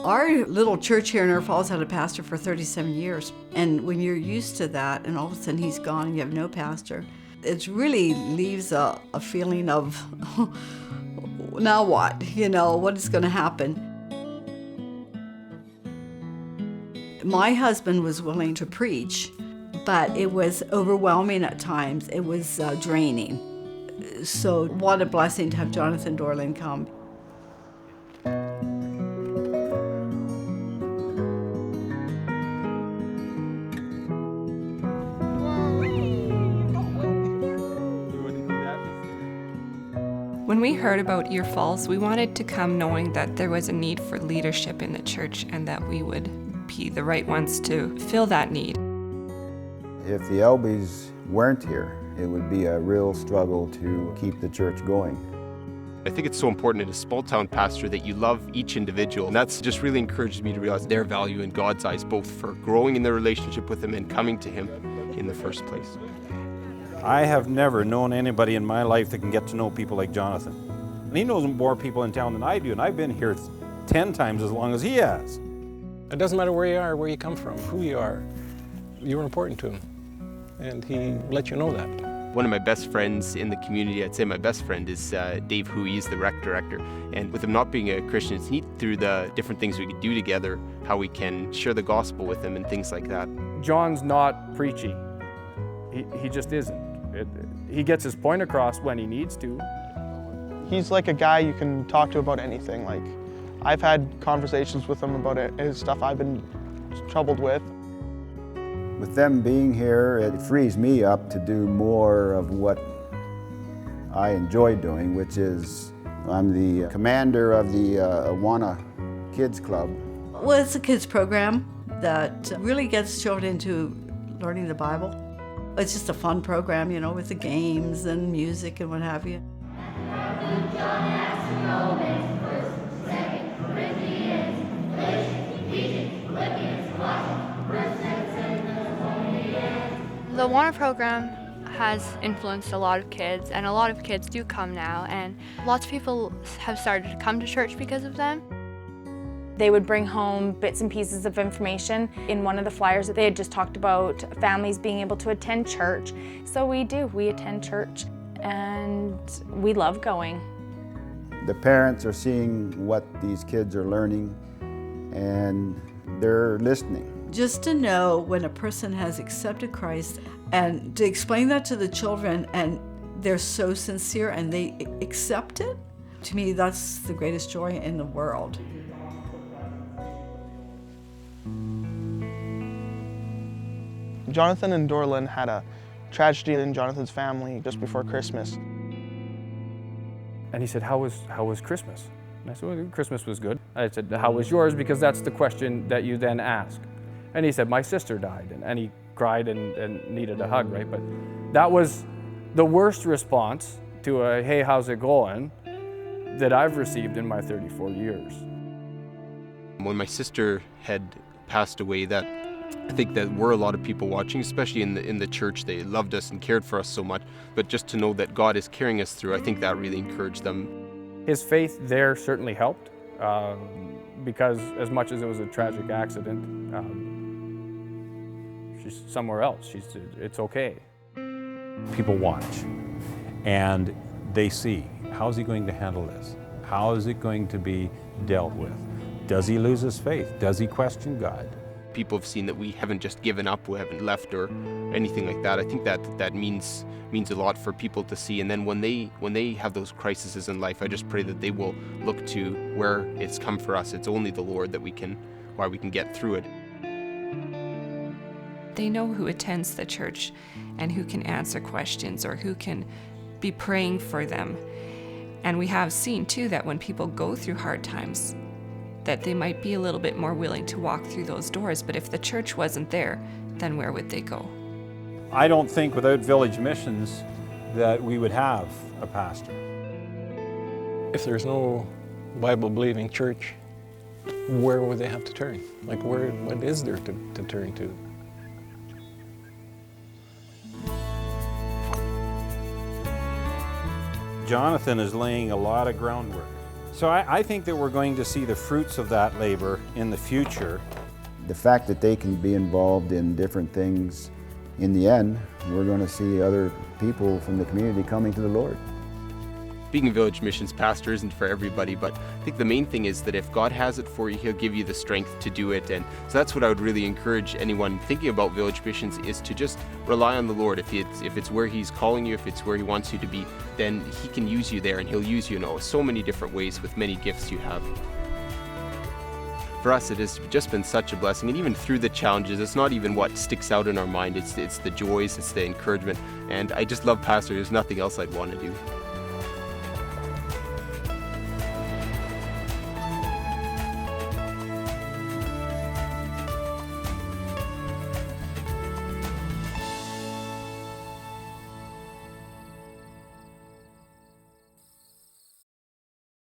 Our little church here in Air Falls had a pastor for 37 years. And when you're used to that and all of a sudden he's gone and you have no pastor, it really leaves a feeling of, now what? What is going to happen? My husband was willing to preach, but it was overwhelming at times. It was draining. So what a blessing to have Jonathan Dorland come. When we heard about Ear Falls, we wanted to come knowing that there was a need for leadership in the church and that we would be the right ones to fill that need. If the Elbys weren't here, it would be a real struggle to keep the church going. I think it's so important in a small town pastor that you love each individual, and that's just really encouraged me to realize their value in God's eyes, both for growing in their relationship with Him and coming to Him in the first place. I have never known anybody in my life that can get to know people like Jonathan. And he knows more people in town than I do, and I've been here 10 times as long as he has. It doesn't matter where you are, where you come from, who you are. You're important to him, and he let you know that. One of my best friends in the community, I'd say my best friend, is Dave Hu. He's the rec director. And with him not being a Christian, it's neat through the different things we could do together, how we can share the gospel with him and things like that. John's not preachy. He just isn't. He gets his point across when he needs to. He's like a guy you can talk to about anything. Like, I've had conversations with him about his stuff I've been troubled with. With them being here, it frees me up to do more of what I enjoy doing, which is I'm the commander of the Awana Kids Club. Well, it's a kids program that really gets children into learning the Bible. It's just a fun program, with the games and music and what have you. The Awana program has influenced a lot of kids, and a lot of kids do come now, and lots of people have started to come to church because of them. They would bring home bits and pieces of information. In one of the flyers, they had just talked about families being able to attend church. So we attend church, and we love going. The parents are seeing what these kids are learning, and they're listening. Just to know when a person has accepted Christ and to explain that to the children and they're so sincere and they accept it, to me that's the greatest joy in the world. Jonathan and Dorland had a tragedy in Jonathan's family just before Christmas. And he said, how was Christmas? And I said, well, Christmas was good. I said, how was yours? Because that's the question that you then ask. And he said, my sister died. And he cried and needed a hug, right? But that was the worst response to a, hey, how's it going, that I've received in my 34 years. When my sister had passed away, that I think that were a lot of people watching, especially in the church. They loved us and cared for us so much. But just to know that God is carrying us through, I think that really encouraged them. His faith there certainly helped, because as much as it was a tragic accident, she's somewhere else. It's okay. People watch, and they see, how's he going to handle this? How is it going to be dealt with? Does he lose his faith? Does he question God? People have seen that we haven't just given up, we haven't left or anything like that. I think that means a lot for people to see. And then when they have those crises in life, I just pray that they will look to where it's come for us. It's only the Lord why we can get through it. They know who attends the church and who can answer questions or who can be praying for them. And we have seen too that when people go through hard times, that they might be a little bit more willing to walk through those doors. But if the church wasn't there, then where would they go? I don't think without Village Missions that we would have a pastor. If there's no Bible-believing church, where would they have to turn? Like, what is there to turn to? Jonathan is laying a lot of groundwork So I think that we're going to see the fruits of that labor in the future. The fact that they can be involved in different things, in the end, we're going to see other people from the community coming to the Lord. Being a village missions pastor isn't for everybody, but I think the main thing is that if God has it for you, He'll give you the strength to do it. And so that's what I would really encourage anyone thinking about village missions, is to just rely on the Lord. If it's where He's calling you, if it's where He wants you to be, then He can use you there, and He'll use you in so many different ways with many gifts you have. For us, it has just been such a blessing, and even through the challenges, it's not even what sticks out in our mind, it's the joys, it's the encouragement, and I just love pastor. There's nothing else I'd want to do.